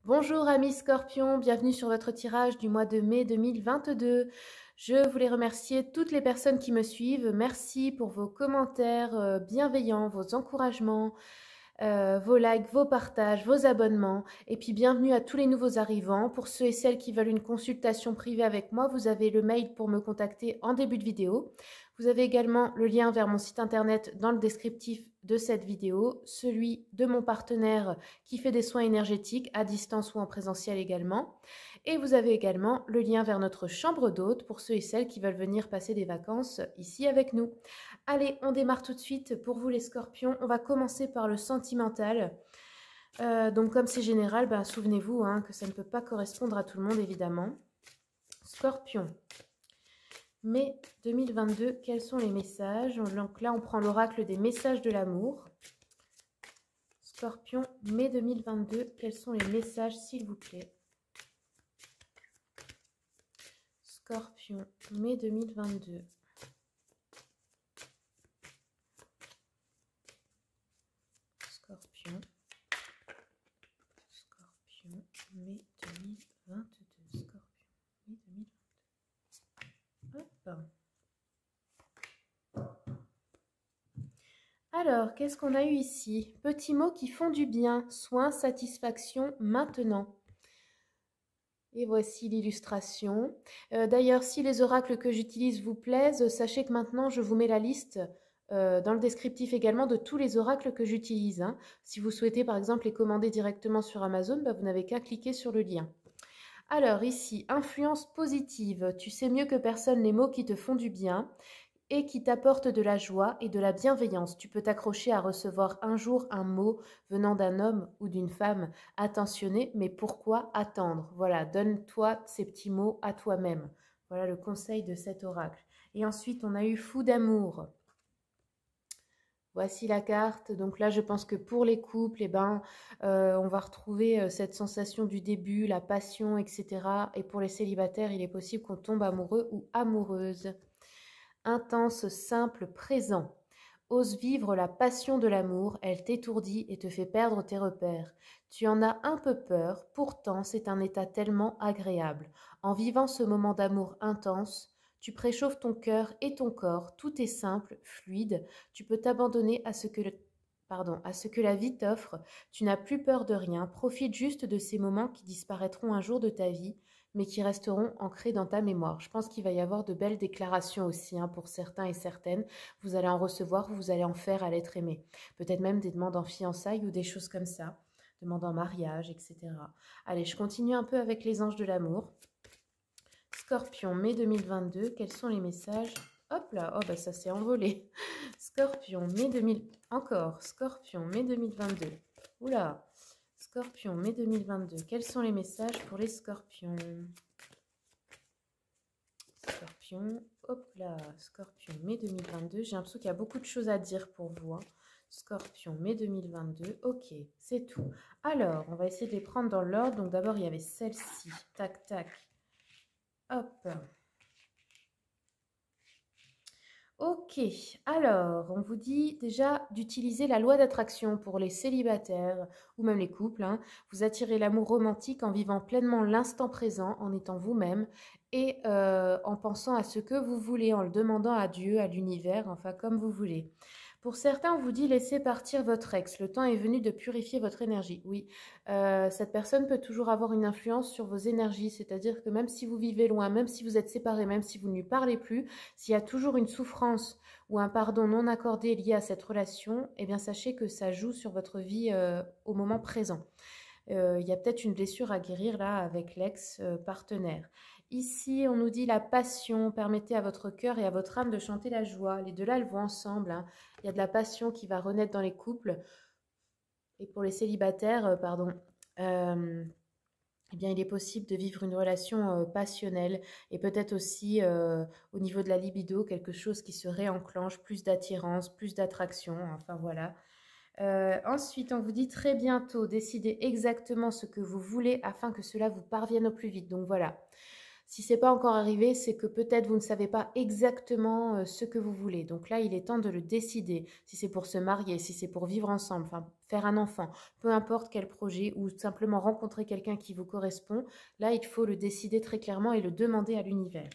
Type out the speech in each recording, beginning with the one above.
Bonjour amis Scorpions, bienvenue sur votre tirage du mois de mai 2022. Je voulais remercier toutes les personnes qui me suivent. Merci pour vos commentaires bienveillants, vos encouragements, vos likes, vos partages, vos abonnements. Et puis bienvenue à tous les nouveaux arrivants. Pour ceux et celles qui veulent une consultation privée avec moi, vous avez le mail pour me contacter en début de vidéo. Vous avez également le lien vers mon site internet dans le descriptif de cette vidéo, celui de mon partenaire qui fait des soins énergétiques à distance ou en présentiel également. Et vous avez également le lien vers notre chambre d'hôte pour ceux et celles qui veulent venir passer des vacances ici avec nous. Allez, on démarre tout de suite pour vous les Scorpions. On va commencer par le sentimental. Donc comme c'est général, souvenez-vous que ça ne peut pas correspondre à tout le monde évidemment. Scorpion. Mai 2022, quels sont les messages? Donc là, on prend l'oracle des messages de l'amour. Scorpion, mai 2022, quels sont les messages, s'il vous plaît? Scorpion, mai 2022. Scorpion, mai 2022. Scorpion, mai 2022. Hop. Alors, qu'est-ce qu'on a eu ici? Petits mots qui font du bien. Soin, satisfaction, maintenant. Et voici l'illustration. D'ailleurs, si les oracles que j'utilise vous plaisent, sachez que maintenant, je vous mets la liste dans le descriptif également de tous les oracles que j'utilise. Si vous souhaitez, par exemple, les commander directement sur Amazon, vous n'avez qu'à cliquer sur le lien. Alors ici, influence positive. Tu sais mieux que personne les mots qui te font du bien et qui t'apportent de la joie et de la bienveillance. Tu peux t'accrocher à recevoir un jour un mot venant d'un homme ou d'une femme attentionné, mais pourquoi attendre? Voilà, donne-toi ces petits mots à toi-même. Voilà le conseil de cet oracle. Et ensuite, on a eu fou d'amour. Voici la carte. Donc là, je pense que pour les couples, on va retrouver cette sensation du début, la passion, etc. Et pour les célibataires, il est possible qu'on tombe amoureux ou amoureuse. Intense, simple, présent. Ose vivre la passion de l'amour, elle t'étourdit et te fait perdre tes repères. Tu en as un peu peur, pourtant c'est un état tellement agréable. En vivant ce moment d'amour intense, tu préchauffes ton cœur et ton corps, tout est simple, fluide, tu peux t'abandonner à ce que la vie t'offre, tu n'as plus peur de rien, profite juste de ces moments qui disparaîtront un jour de ta vie, mais qui resteront ancrés dans ta mémoire. Je pense qu'il va y avoir de belles déclarations aussi pour certains et certaines. Vous allez en recevoir, vous allez en faire à l'être aimé. Peut-être même des demandes en fiançailles ou des choses comme ça, demandes en mariage, etc. Allez, je continue un peu avec les anges de l'amour. Scorpion, mai 2022, quels sont les messages? Hop là, oh ça s'est envolé. Scorpion, mai 2000, encore, Scorpion, mai 2022. Oula, Scorpion, mai 2022. Quels sont les messages pour les scorpions? Scorpion, hop là, Scorpion, mai 2022. J'ai l'impression qu'il y a beaucoup de choses à dire pour vous. Scorpion, mai 2022. Ok, c'est tout. Alors, on va essayer de les prendre dans l'ordre. Donc d'abord, il y avait celle-ci. Tac, tac. Hop. Ok, alors, on vous dit déjà d'utiliser la loi d'attraction pour les célibataires ou même les couples. Vous attirez l'amour romantique en vivant pleinement l'instant présent, en étant vous-même et en pensant à ce que vous voulez, en le demandant à Dieu, à l'univers, enfin comme vous voulez. Pour certains, on vous dit laissez partir votre ex. Le temps est venu de purifier votre énergie. Oui, cette personne peut toujours avoir une influence sur vos énergies. C'est-à-dire que même si vous vivez loin, même si vous êtes séparés, même si vous ne lui parlez plus, s'il y a toujours une souffrance ou un pardon non accordé lié à cette relation, eh bien sachez que ça joue sur votre vie au moment présent. Il y a peut-être une blessure à guérir là avec l'ex-partenaire. Ici, on nous dit la passion. Permettez à votre cœur et à votre âme de chanter la joie. Les deux là, elles vont ensemble. Il y a de la passion qui va renaître dans les couples. Et pour les célibataires, eh bien, il est possible de vivre une relation passionnelle et peut-être aussi au niveau de la libido, quelque chose qui se réenclenche, plus d'attirance, plus d'attraction, enfin voilà. Ensuite, on vous dit très bientôt, décidez exactement ce que vous voulez afin que cela vous parvienne au plus vite. Donc voilà, si ce n'est pas encore arrivé, c'est que peut-être vous ne savez pas exactement ce que vous voulez. Donc là, il est temps de le décider. Si c'est pour se marier, si c'est pour vivre ensemble, enfin, faire un enfant, peu importe quel projet, ou simplement rencontrer quelqu'un qui vous correspond, là, il faut le décider très clairement et le demander à l'univers.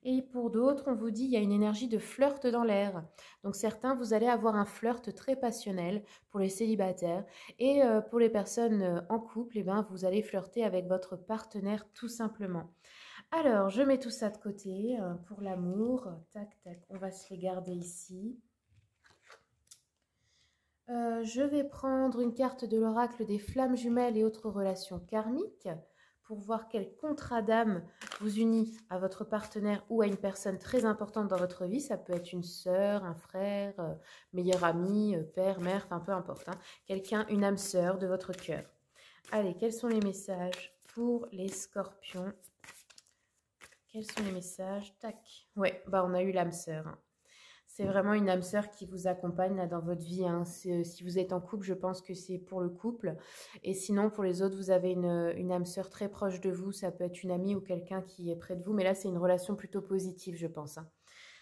Et pour d'autres, on vous dit il y a une énergie de flirt dans l'air. Donc certains, vous allez avoir un flirt très passionnel pour les célibataires. Et pour les personnes en couple, eh ben, vous allez flirter avec votre partenaire tout simplement. Alors, je mets tout ça de côté pour l'amour. Tac, tac, on va se les garder ici. Je vais prendre une carte de l'oracle des flammes jumelles et autres relations karmiques pour voir quel contrat d'âme vous unit à votre partenaire ou à une personne très importante dans votre vie. Ça peut être une sœur, un frère, meilleur ami, père, mère, enfin peu importe. Hein. Quelqu'un, une âme sœur de votre cœur. Allez, quels sont les messages pour les scorpions? Quels sont les messages? Tac. Ouais, bah on a eu l'âme sœur. Hein. C'est vraiment une âme sœur qui vous accompagne là, dans votre vie. Hein. Si vous êtes en couple, je pense que c'est pour le couple. Et sinon, pour les autres, vous avez une âme sœur très proche de vous. Ça peut être une amie ou quelqu'un qui est près de vous. Mais là, c'est une relation plutôt positive, je pense. Hein.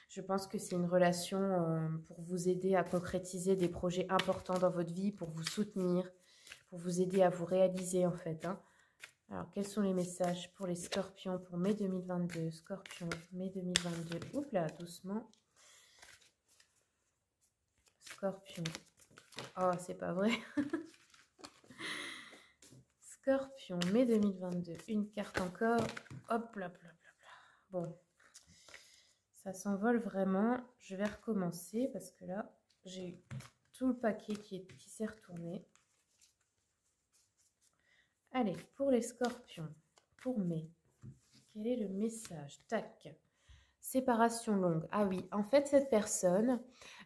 Je pense que c'est une relation pour vous aider à concrétiser des projets importants dans votre vie, pour vous soutenir, pour vous aider à vous réaliser en fait. Hein. Alors, quels sont les messages pour les scorpions pour mai 2022? Scorpion, mai 2022. Oups là, doucement. Scorpion. Oh, c'est pas vrai. Scorpion, mai 2022. Une carte encore. Hop là, là. Bon. Ça s'envole vraiment. Je vais recommencer parce que là, j'ai eu tout le paquet qui s'est retourné. Allez, pour les scorpions, pour mai, quel est le message? Tac. Séparation longue. Ah oui, en fait, cette personne,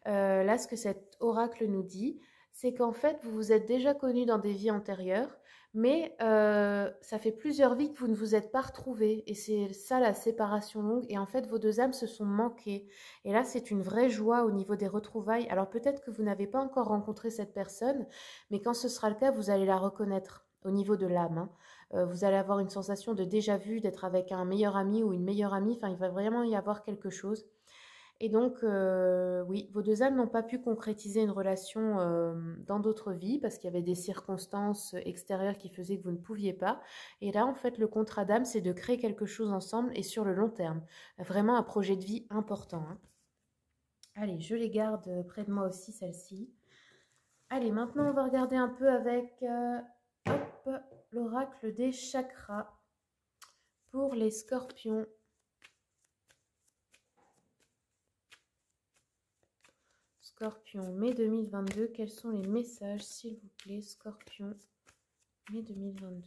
là, ce que cet oracle nous dit, c'est qu'en fait, vous vous êtes déjà connus dans des vies antérieures, mais ça fait plusieurs vies que vous ne vous êtes pas retrouvés. Et c'est ça, la séparation longue. Et en fait, vos deux âmes se sont manquées. Et là, c'est une vraie joie au niveau des retrouvailles. Alors peut-être que vous n'avez pas encore rencontré cette personne, mais quand ce sera le cas, vous allez la reconnaître au niveau de l'âme. Hein. Vous allez avoir une sensation de déjà-vu, d'être avec un meilleur ami ou une meilleure amie. Enfin, il va vraiment y avoir quelque chose. Et donc, oui, vos deux âmes n'ont pas pu concrétiser une relation dans d'autres vies parce qu'il y avait des circonstances extérieures qui faisaient que vous ne pouviez pas. Et là, en fait, le contrat d'âme, c'est de créer quelque chose ensemble et sur le long terme. Vraiment un projet de vie important. Hein. Allez, je les garde près de moi aussi, celle-ci. Allez, maintenant, on va regarder un peu avec l'oracle des chakras pour les scorpions. Scorpion, mai 2022. Quels sont les messages, s'il vous plaît, Scorpion, mai 2022?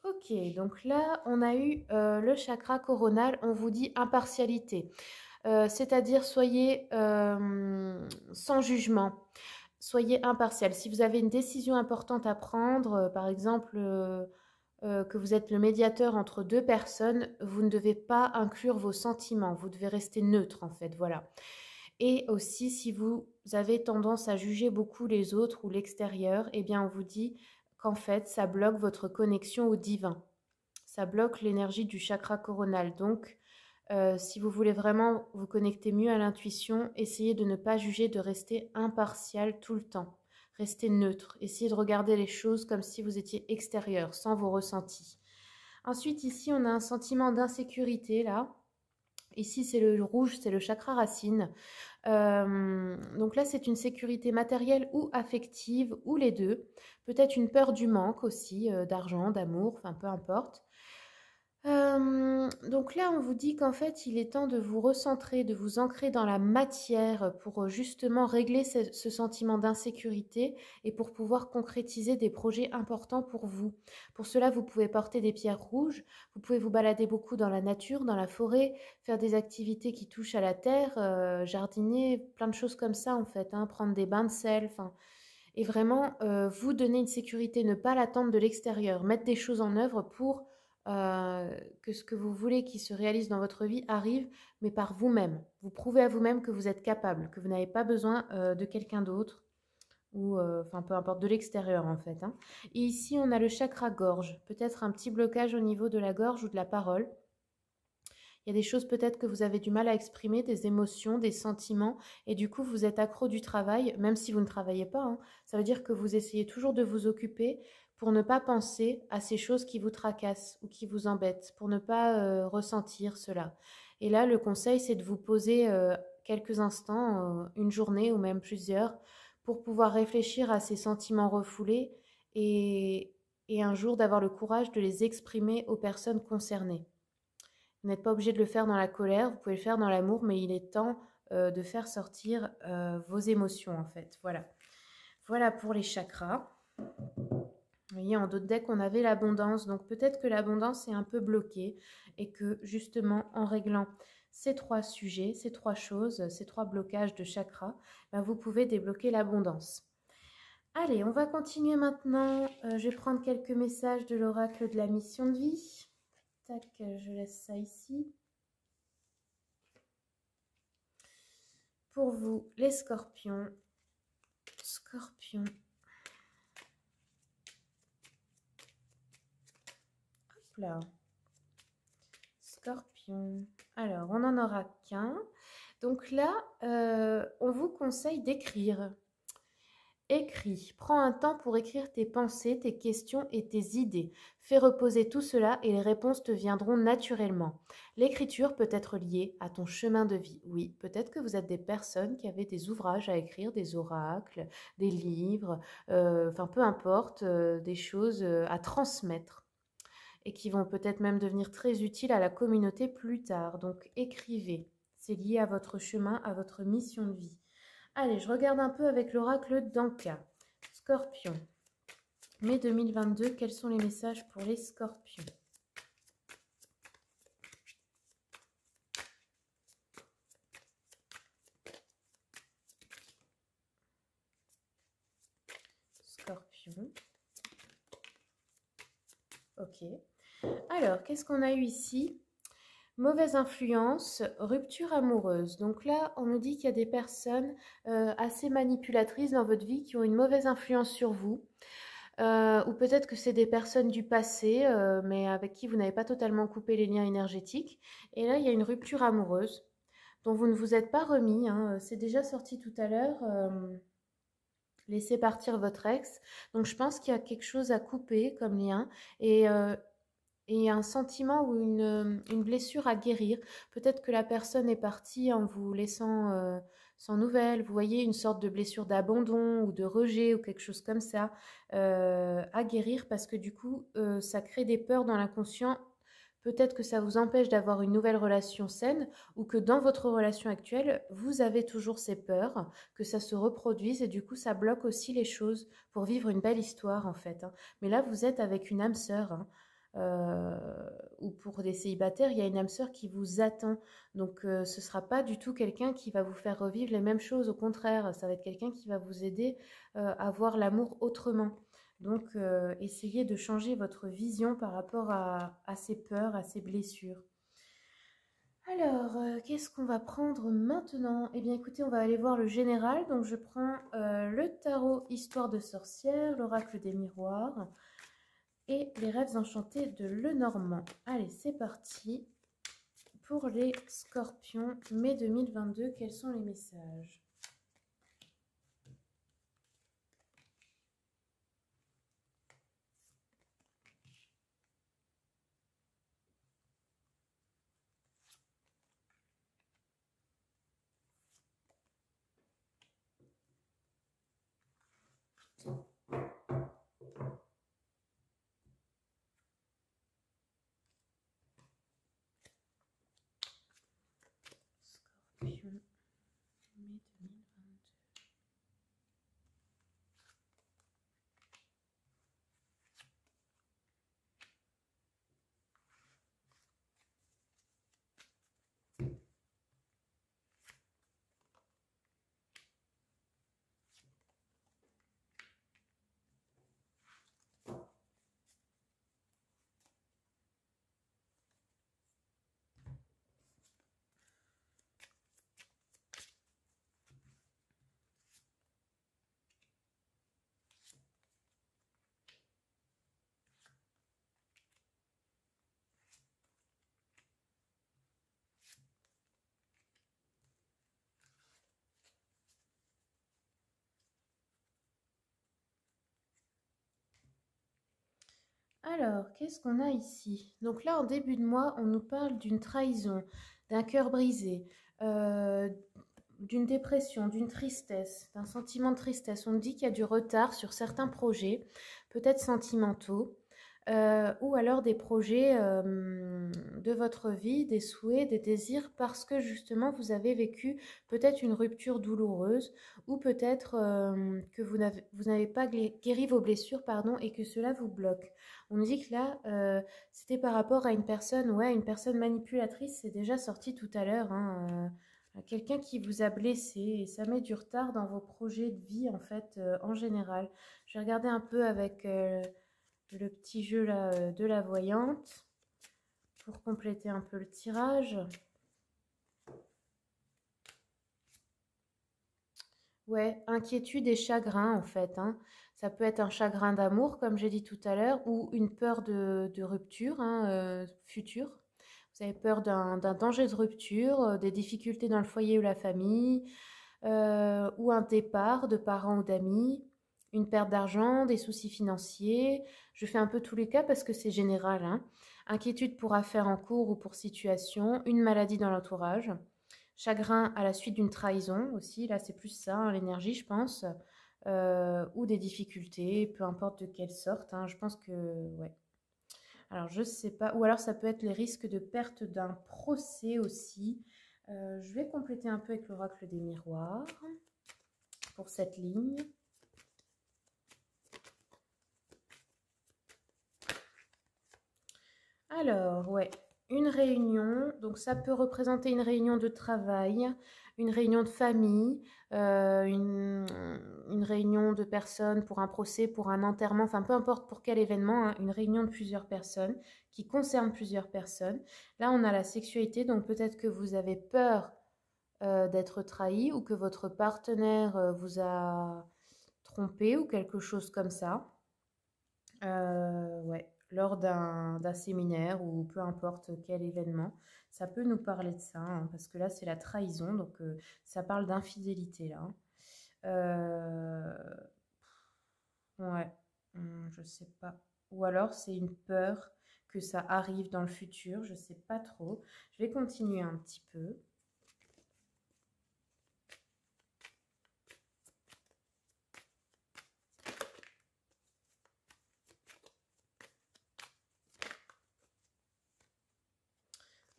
Ok, donc là, on a eu le chakra coronal. On vous dit impartialité. C'est-à-dire, soyez sans jugement. Soyez impartial. Si vous avez une décision importante à prendre, par exemple... que vous êtes le médiateur entre deux personnes, vous ne devez pas inclure vos sentiments, vous devez rester neutre en fait, voilà. Et aussi, si vous avez tendance à juger beaucoup les autres ou l'extérieur, eh bien on vous dit qu'en fait, ça bloque votre connexion au divin. Ça bloque l'énergie du chakra coronal. Donc, si vous voulez vraiment vous connecter mieux à l'intuition, essayez de ne pas juger, de rester impartial tout le temps. Restez neutre. Essayez de regarder les choses comme si vous étiez extérieur, sans vos ressentis. Ensuite, ici, on a un sentiment d'insécurité, là. Ici, c'est le rouge, c'est le chakra racine. Donc là, c'est une sécurité matérielle ou affective, ou les deux. Peut-être une peur du manque aussi, d'argent, d'amour, enfin peu importe. Donc là, on vous dit qu'en fait, il est temps de vous recentrer, de vous ancrer dans la matière pour justement régler ce sentiment d'insécurité et pour pouvoir concrétiser des projets importants pour vous. Pour cela, vous pouvez porter des pierres rouges, vous pouvez vous balader beaucoup dans la nature, dans la forêt, faire des activités qui touchent à la terre, jardiner, plein de choses comme ça en fait, hein, prendre des bains de sel, enfin... Et vraiment, vous donner une sécurité, ne pas l'attendre de l'extérieur, mettre des choses en œuvre pour que ce que vous voulez qui se réalise dans votre vie arrive, mais par vous-même. Vous prouvez à vous-même que vous êtes capable, que vous n'avez pas besoin de quelqu'un d'autre, ou enfin peu importe, de l'extérieur en fait. Hein. Et ici, on a le chakra gorge, peut-être un petit blocage au niveau de la gorge ou de la parole. Il y a des choses peut-être que vous avez du mal à exprimer, des émotions, des sentiments, et du coup vous êtes accro du travail, même si vous ne travaillez pas, hein. Ça veut dire que vous essayez toujours de vous occuper pour ne pas penser à ces choses qui vous tracassent ou qui vous embêtent, pour ne pas ressentir cela. Et là, le conseil, c'est de vous poser quelques instants, une journée ou même plusieurs, pour pouvoir réfléchir à ces sentiments refoulés et, et un jour d'avoir le courage de les exprimer aux personnes concernées. Vous n'êtes pas obligé de le faire dans la colère, vous pouvez le faire dans l'amour, mais il est temps de faire sortir vos émotions en fait. Voilà. Voilà pour les chakras. Vous voyez, en d'autres decks, on avait l'abondance. Donc peut-être que l'abondance est un peu bloquée et que justement, en réglant ces trois sujets, ces trois choses, ces trois blocages de chakras, ben, vous pouvez débloquer l'abondance. Allez, on va continuer maintenant. Je vais prendre quelques messages de l'oracle de la mission de vie. Tac, je laisse ça ici. Pour vous, les scorpions. Scorpions. Hop là. Scorpion. Alors, on n'en aura qu'un. Donc là, on vous conseille d'écrire. Écris. Prends un temps pour écrire tes pensées, tes questions et tes idées. Fais reposer tout cela et les réponses te viendront naturellement. L'écriture peut être liée à ton chemin de vie. Oui, peut-être que vous êtes des personnes qui avaient des ouvrages à écrire, des oracles, des livres, enfin peu importe, des choses à transmettre et qui vont peut-être même devenir très utiles à la communauté plus tard. Donc écrivez. C'est lié à votre chemin, à votre mission de vie. Allez, je regarde un peu avec l'oracle d'Anka. Scorpion. Mai 2022, quels sont les messages pour les scorpions? Scorpion. Ok. Alors, qu'est-ce qu'on a eu ici? Mauvaise influence, rupture amoureuse. Donc là, on nous dit qu'il y a des personnes assez manipulatrices dans votre vie qui ont une mauvaise influence sur vous. Ou peut-être que c'est des personnes du passé, mais avec qui vous n'avez pas totalement coupé les liens énergétiques. Et là, il y a une rupture amoureuse dont vous ne vous êtes pas remis, hein. C'est déjà sorti tout à l'heure. Laissez partir votre ex. Donc je pense qu'il y a quelque chose à couper comme lien. Et un sentiment ou une blessure à guérir. Peut-être que la personne est partie en vous laissant sans nouvelles. Vous voyez, une sorte de blessure d'abandon ou de rejet ou quelque chose comme ça à guérir parce que du coup, ça crée des peurs dans l'inconscient. Peut-être que ça vous empêche d'avoir une nouvelle relation saine ou que dans votre relation actuelle, vous avez toujours ces peurs, que ça se reproduise et du coup, ça bloque aussi les choses pour vivre une belle histoire en fait, hein. Mais là, vous êtes avec une âme sœur, hein. Ou pour des célibataires, il y a une âme sœur qui vous attend. Donc, ce ne sera pas du tout quelqu'un qui va vous faire revivre les mêmes choses. Au contraire, ça va être quelqu'un qui va vous aider à voir l'amour autrement. Donc, essayez de changer votre vision par rapport à ces peurs, à ces blessures. Alors, qu'est-ce qu'on va prendre maintenant? Eh bien, écoutez, on va aller voir le général. Donc, je prends le tarot Histoire de sorcière, l'oracle des miroirs et les rêves enchantés de Lenormand. Allez, c'est parti. Pour les scorpions, mai 2022, quels sont les messages? Scorpion, mai 2022. Alors, qu'est-ce qu'on a ici? Donc là, en début de mois, on nous parle d'une trahison, d'un cœur brisé, euh, d'une dépression, d'une tristesse, d'un sentiment de tristesse. On nous dit qu'il y a du retard sur certains projets, peut-être sentimentaux, ou alors des projets de votre vie, des souhaits, des désirs, parce que justement vous avez vécu peut-être une rupture douloureuse, ou peut-être que vous n'avez pas guéri vos blessures, pardon, et que cela vous bloque. On nous dit que là, c'était par rapport à une personne, ouais, une personne manipulatrice, c'est déjà sorti tout à l'heure, hein, quelqu'un qui vous a blessé, et ça met du retard dans vos projets de vie, en fait, en général. Je vais regarder un peu avec le petit jeu là, de la voyante pour compléter un peu le tirage. Ouais, inquiétude et chagrin en fait, hein. Ça peut être un chagrin d'amour, comme j'ai dit tout à l'heure, ou une peur de rupture, hein, future. Vous avez peur d'un danger de rupture, des difficultés dans le foyer ou la famille, ou un départ de parents ou d'amis, une perte d'argent, des soucis financiers. Je fais un peu tous les cas parce que c'est général, hein. Inquiétude pour affaires en cours ou pour situation, une maladie dans l'entourage. Chagrin à la suite d'une trahison aussi, là c'est plus ça, hein, l'énergie je pense, ou des difficultés, peu importe de quelle sorte, hein, je pense que, ouais. Alors je sais pas, ou alors ça peut être les risques de perte d'un procès aussi. Je vais compléter un peu avec l'oracle des miroirs pour cette ligne. Alors, ouais, une réunion, donc ça peut représenter une réunion de travail, une réunion de famille, une réunion de personnes pour un procès, pour un enterrement, enfin peu importe pour quel événement, hein, une réunion de plusieurs personnes qui concerne plusieurs personnes. Là, on a la sexualité, donc peut-être que vous avez peur d'être trahi ou que votre partenaire vous a trompé ou quelque chose comme ça. Ouais, lors d'un séminaire ou peu importe quel événement, ça peut nous parler de ça, hein, parce que là, c'est la trahison, donc ça parle d'infidélité, là, hein. Euh, ouais, je sais pas. Ou alors, c'est une peur que ça arrive dans le futur, je sais pas trop. Je vais continuer un petit peu.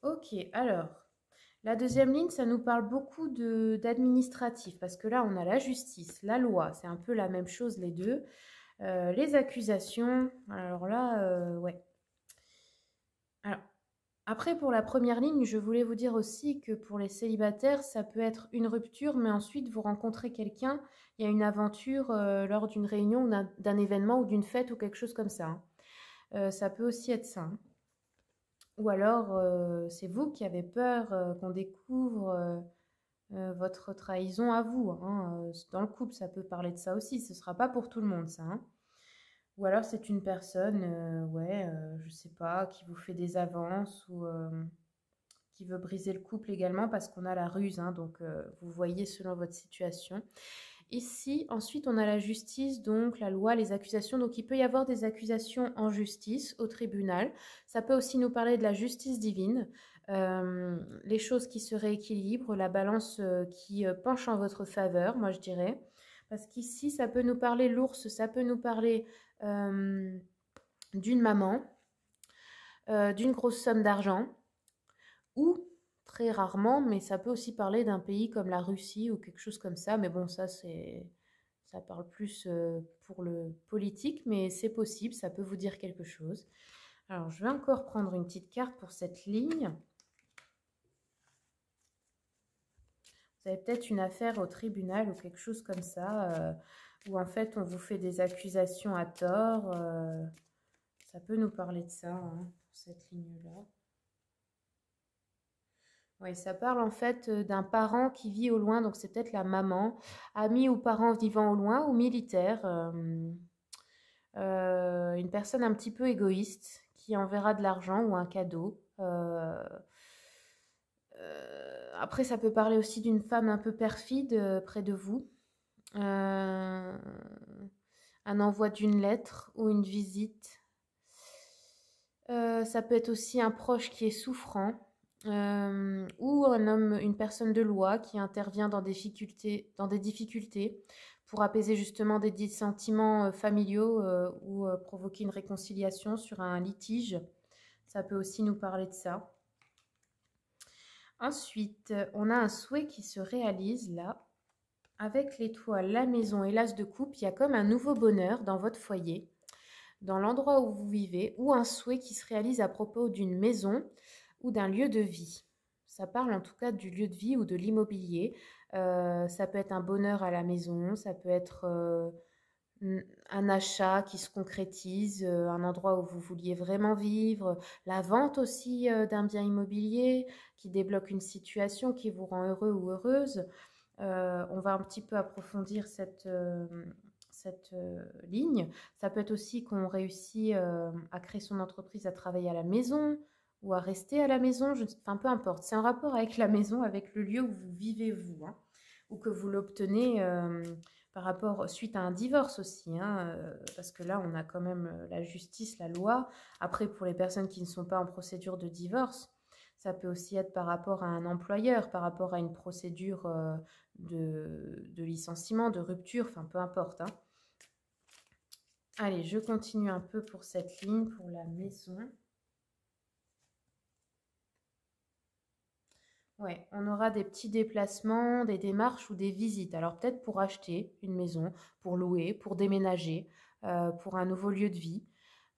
Ok, alors, la deuxième ligne, ça nous parle beaucoup d'administratif, parce que là, on a la justice, la loi, c'est un peu la même chose les deux. Les accusations, alors là, ouais. Alors, après, pour la première ligne, je voulais vous dire aussi que pour les célibataires, ça peut être une rupture, mais ensuite vous rencontrez quelqu'un, il y a une aventure lors d'une réunion, ou d'un événement ou d'une fête ou quelque chose comme ça, hein. Ça peut aussi être ça, hein. Ou alors, c'est vous qui avez peur qu'on découvre votre trahison à vous, hein. Dans le couple, ça peut parler de ça aussi. Ce ne sera pas pour tout le monde, ça, hein. Ou alors, c'est une personne, ouais, je sais pas, qui vous fait des avances ou qui veut briser le couple également parce qu'on a la ruse, hein. Donc, vous voyez selon votre situation. Ici, ensuite, on a la justice, donc la loi, les accusations. Donc, il peut y avoir des accusations en justice, au tribunal. Ça peut aussi nous parler de la justice divine, les choses qui se rééquilibrent, la balance qui penche en votre faveur, moi je dirais. Parce qu'ici, ça peut nous parler, l'ours, ça peut nous parler d'une maman, d'une grosse somme d'argent, ou très rarement, mais ça peut aussi parler d'un pays comme la Russie ou quelque chose comme ça. Mais bon, ça parle plus pour le politique, mais c'est possible, ça peut vous dire quelque chose. Alors, je vais encore prendre une petite carte pour cette ligne. Vous avez peut-être une affaire au tribunal ou quelque chose comme ça, où en fait on vous fait des accusations à tort. Ça peut nous parler de ça, hein, pour cette ligne-là. Oui, ça parle en fait d'un parent qui vit au loin, donc c'est peut-être la maman, ami ou parent vivant au loin ou militaire, une personne un petit peu égoïste qui enverra de l'argent ou un cadeau. Après, ça peut parler aussi d'une femme un peu perfide près de vous. Un envoi d'une lettre ou une visite. Ça peut être aussi un proche qui est souffrant ou un homme, une personne de loi qui intervient dans des difficultés pour apaiser justement des dissentiments familiaux ou provoquer une réconciliation sur un litige. Ça peut aussi nous parler de ça. Ensuite, on a un souhait qui se réalise là. Avec l'étoile, la maison et l'as de coupe, il y a comme un nouveau bonheur dans votre foyer, dans l'endroit où vous vivez, ou un souhait qui se réalise à propos d'une maison ou d'un lieu de vie. Ça parle en tout cas du lieu de vie ou de l'immobilier. Ça peut être un bonheur à la maison, ça peut être un achat qui se concrétise, un endroit où vous vouliez vraiment vivre, la vente aussi d'un bien immobilier qui débloque une situation qui vous rend heureux ou heureuse. On va un petit peu approfondir cette ligne. Ça peut être aussi qu'on réussit à créer son entreprise, à travailler à la maison ou à rester à la maison. Enfin, peu importe. C'est un rapport avec la maison, avec le lieu où vous vivez vous, hein, ou que vous l'obtenez par rapport suite à un divorce aussi, hein, parce que là, on a quand même la justice, la loi. Après, pour les personnes qui ne sont pas en procédure de divorce, ça peut aussi être par rapport à un employeur, par rapport à une procédure de licenciement, de rupture, enfin peu importe, hein. Allez, je continue un peu pour cette ligne, pour la maison. Ouais, on aura des petits déplacements, des démarches ou des visites. Alors peut-être pour acheter une maison, pour louer, pour déménager, pour un nouveau lieu de vie.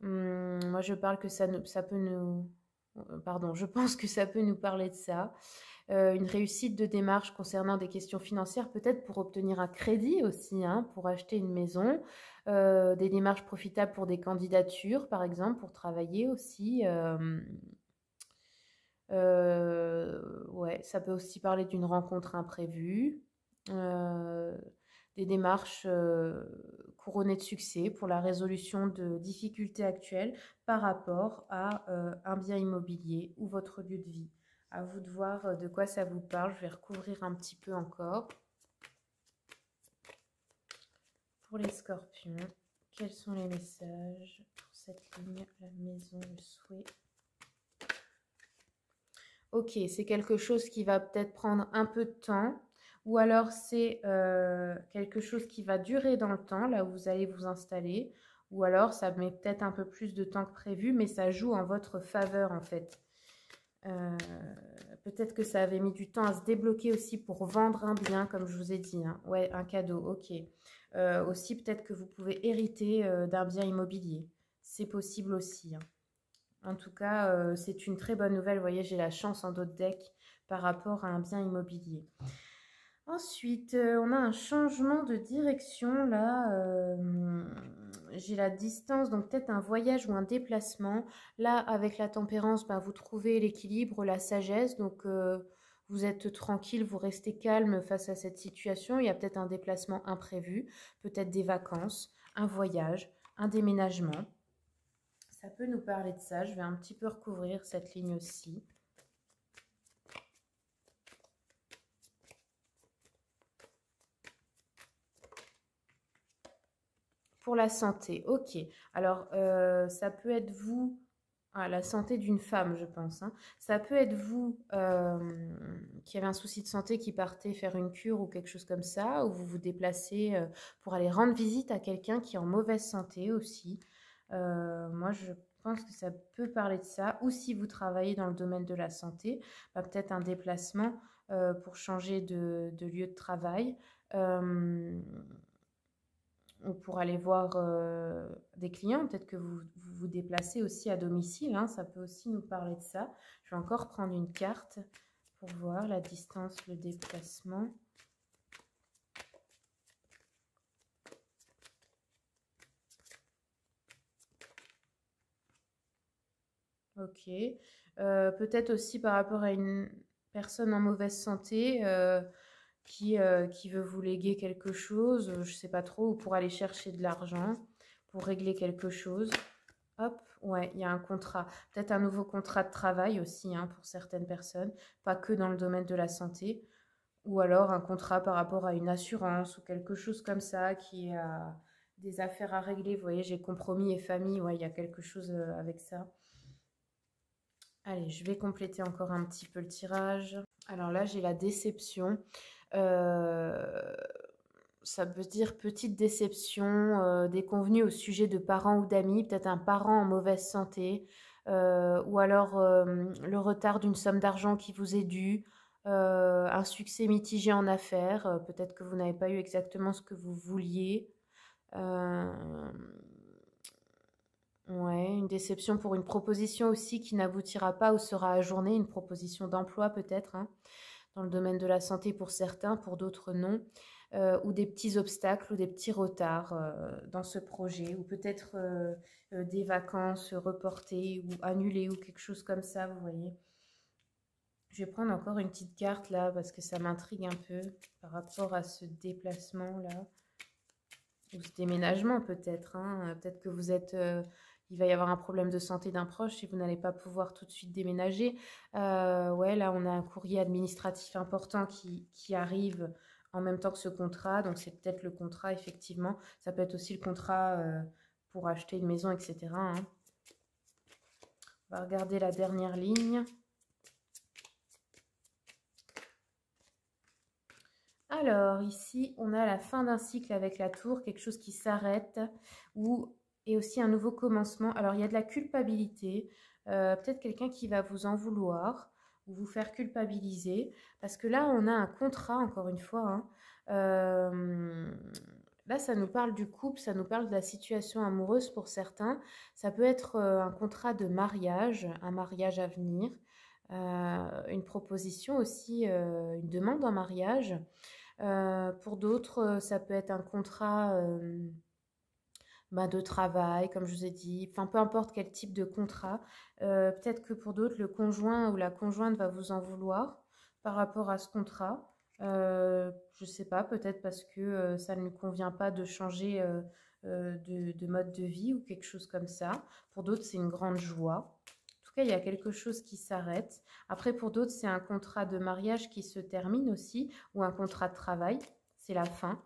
Moi, je parle que ça peut nous... Pardon, je pense que ça peut nous parler de ça. Une réussite de démarche concernant des questions financières, peut-être pour obtenir un crédit aussi, hein, pour acheter une maison. Des démarches profitables pour des candidatures, par exemple, pour travailler aussi. Ouais, ça peut aussi parler d'une rencontre imprévue, euh, des démarches couronnées de succès pour la résolution de difficultés actuelles par rapport à un bien immobilier ou votre lieu de vie. À vous de voir de quoi ça vous parle. Je vais recouvrir un petit peu encore. Pour les scorpions, quels sont les messages pour cette ligne, la maison, le souhait? Ok, c'est quelque chose qui va peut-être prendre un peu de temps, ou alors c'est quelque chose qui va durer dans le temps, là où vous allez vous installer, ou alors ça met peut-être un peu plus de temps que prévu, mais ça joue en votre faveur en fait. Peut-être que ça avait mis du temps à se débloquer aussi pour vendre un bien, comme je vous ai dit, hein. Ouais, un cadeau, ok. Aussi, peut-être que vous pouvez hériter d'un bien immobilier. C'est possible aussi, hein. En tout cas, c'est une très bonne nouvelle. Vous voyez, j'ai la chance en d'autres decks par rapport à un bien immobilier. Ensuite, on a un changement de direction. Là, j'ai la distance, donc peut-être un voyage ou un déplacement. Là, avec la tempérance, bah, vous trouvez l'équilibre, la sagesse. Donc, vous êtes tranquille, vous restez calme face à cette situation. Il y a peut-être un déplacement imprévu, peut-être des vacances, un voyage, un déménagement. Ça peut nous parler de ça. Je vais un petit peu recouvrir cette ligne aussi. Pour la santé, ok. Alors, ça peut être vous, la santé d'une femme, je pense, hein. Ça peut être vous qui avez un souci de santé, qui partez faire une cure ou quelque chose comme ça, ou vous vous déplacez pour aller rendre visite à quelqu'un qui est en mauvaise santé aussi. Moi, je pense que ça peut parler de ça. Ou si vous travaillez dans le domaine de la santé, bah, peut-être un déplacement pour changer de lieu de travail. Ou pour aller voir des clients, peut-être que vous déplacez aussi à domicile, hein, ça peut aussi nous parler de ça. Je vais encore prendre une carte pour voir la distance, le déplacement. Ok. Peut-être aussi par rapport à une personne en mauvaise santé qui veut vous léguer quelque chose, je ne sais pas trop, ou pour aller chercher de l'argent, pour régler quelque chose. Hop, ouais, il y a un contrat. Peut-être un nouveau contrat de travail aussi, hein, pour certaines personnes, pas que dans le domaine de la santé. Ou alors un contrat par rapport à une assurance ou quelque chose comme ça qui a des affaires à régler. Vous voyez, j'ai compromis et famille, ouais, il y a quelque chose avec ça. Allez, je vais compléter encore un petit peu le tirage. Alors là, j'ai la déception. Euh, Ça veut dire petite déception, déconvenue au sujet de parents ou d'amis, peut-être un parent en mauvaise santé, ou alors le retard d'une somme d'argent qui vous est due, un succès mitigé en affaires, peut-être que vous n'avez pas eu exactement ce que vous vouliez. Euh, ouais, une déception pour une proposition aussi qui n'aboutira pas ou sera ajournée, une proposition d'emploi peut-être, hein, dans le domaine de la santé pour certains, pour d'autres non, ou des petits obstacles ou des petits retards dans ce projet, ou peut-être des vacances reportées ou annulées ou quelque chose comme ça, vous voyez. Je vais prendre encore une petite carte là parce que ça m'intrigue un peu par rapport à ce déplacement-là, ou ce déménagement peut-être, hein. Peut-être que vous êtes... il va y avoir un problème de santé d'un proche et vous n'allez pas pouvoir tout de suite déménager. Ouais, là, on a un courrier administratif important qui arrive en même temps que ce contrat. Donc, c'est peut-être le contrat, effectivement. Ça peut être aussi le contrat pour acheter une maison, etc., hein. On va regarder la dernière ligne. Alors, ici, on a la fin d'un cycle avec la tour, quelque chose qui s'arrête, et aussi un nouveau commencement. Alors, il y a de la culpabilité, peut-être quelqu'un qui va vous en vouloir ou vous faire culpabiliser, parce que là, on a un contrat, encore une fois, hein. Là, ça nous parle du couple, ça nous parle de la situation amoureuse pour certains. Ça peut être un contrat de mariage, un mariage à venir, une proposition aussi, une demande en mariage. Pour d'autres, ça peut être un contrat de travail, comme je vous ai dit, enfin peu importe quel type de contrat. Peut-être que pour d'autres, le conjoint ou la conjointe va vous en vouloir par rapport à ce contrat. Je ne sais pas, peut-être parce que ça ne lui convient pas de changer de mode de vie ou quelque chose comme ça. Pour d'autres, c'est une grande joie. En tout cas, il y a quelque chose qui s'arrête. Après, pour d'autres, c'est un contrat de mariage qui se termine aussi, ou un contrat de travail, c'est la fin.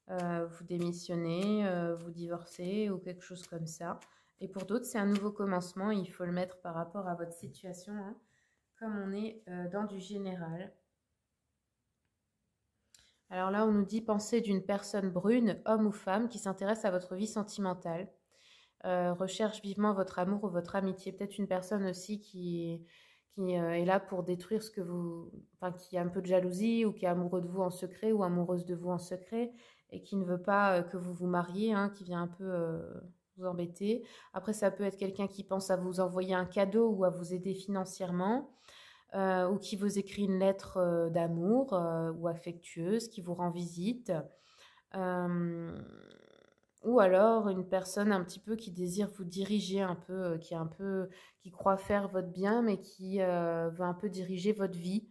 Vous démissionnez, vous divorcez ou quelque chose comme ça. Et pour d'autres, c'est un nouveau commencement. Il faut le mettre par rapport à votre situation, hein, comme on est dans du général. Alors là, on nous dit pensée d'une personne brune, homme ou femme, qui s'intéresse à votre vie sentimentale. Recherche vivement votre amour ou votre amitié. Peut-être une personne aussi qui est là pour détruire ce que vous... Enfin, qui a un peu de jalousie ou qui est amoureux de vous en secret ou amoureuse de vous en secret et qui ne veut pas que vous vous mariez, hein, qui vient un peu vous embêter. Après, ça peut être quelqu'un qui pense à vous envoyer un cadeau ou à vous aider financièrement. Ou qui vous écrit une lettre d'amour ou affectueuse, qui vous rend visite. Euh, ou alors une personne un petit peu qui désire vous diriger un peu, qui croit faire votre bien, mais qui veut un peu diriger votre vie.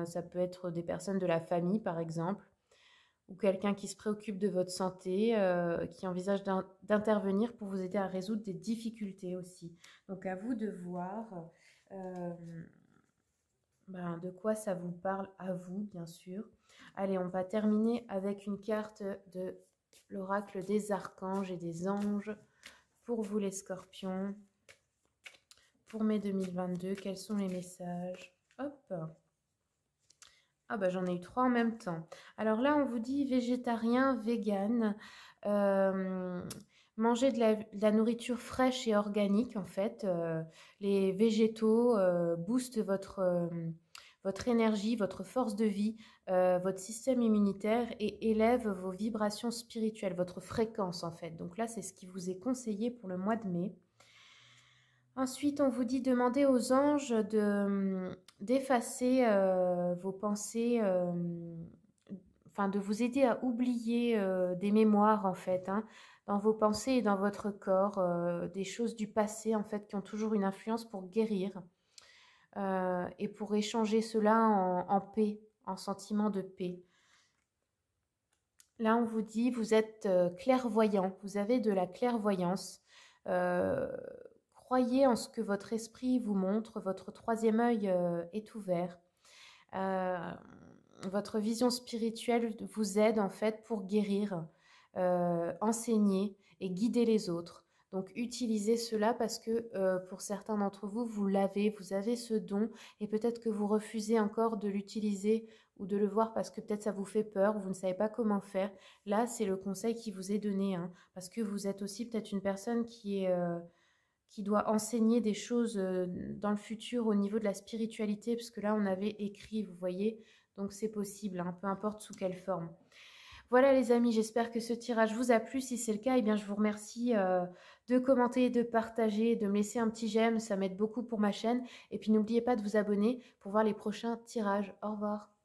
Ça peut être des personnes de la famille, par exemple, ou quelqu'un qui se préoccupe de votre santé, qui envisage d'intervenir pour vous aider à résoudre des difficultés aussi. Donc à vous de voir euh, de quoi ça vous parle à vous, bien sûr. Allez, on va terminer avec une carte de l'oracle des archanges et des anges. Pour vous les scorpions, pour mai 2022, quels sont les messages? Hop. Ah bah j'en ai eu 3 en même temps. Alors là, on vous dit végétarien, vegan, manger de la nourriture fraîche et organique en fait. Les végétaux boostent votre énergie, votre force de vie, votre système immunitaire et élèvent vos vibrations spirituelles, votre fréquence en fait. Donc là, c'est ce qui vous est conseillé pour le mois de mai. Ensuite, on vous dit demander aux anges d'effacer vos pensées, enfin de vous aider à oublier des mémoires en fait, hein, dans vos pensées et dans votre corps, des choses du passé en fait qui ont toujours une influence pour guérir et pour échanger cela en paix, en sentiment de paix. Là, on vous dit, vous êtes clairvoyant, vous avez de la clairvoyance. Euh, Croyez en ce que votre esprit vous montre, votre troisième œil est ouvert. Euh, Votre vision spirituelle vous aide en fait pour guérir, enseigner et guider les autres. Donc utilisez cela parce que pour certains d'entre vous, vous l'avez, vous avez ce don et peut-être que vous refusez encore de l'utiliser ou de le voir parce que peut-être ça vous fait peur, vous ne savez pas comment faire. Là, c'est le conseil qui vous est donné, hein, parce que vous êtes aussi peut-être une personne qui doit enseigner des choses dans le futur au niveau de la spiritualité, parce que là, on avait écrit, vous voyez, donc c'est possible, hein, peu importe sous quelle forme. Voilà les amis, j'espère que ce tirage vous a plu. Si c'est le cas, eh bien, je vous remercie de commenter, de partager, de me laisser un petit j'aime, ça m'aide beaucoup pour ma chaîne. Et puis n'oubliez pas de vous abonner pour voir les prochains tirages. Au revoir.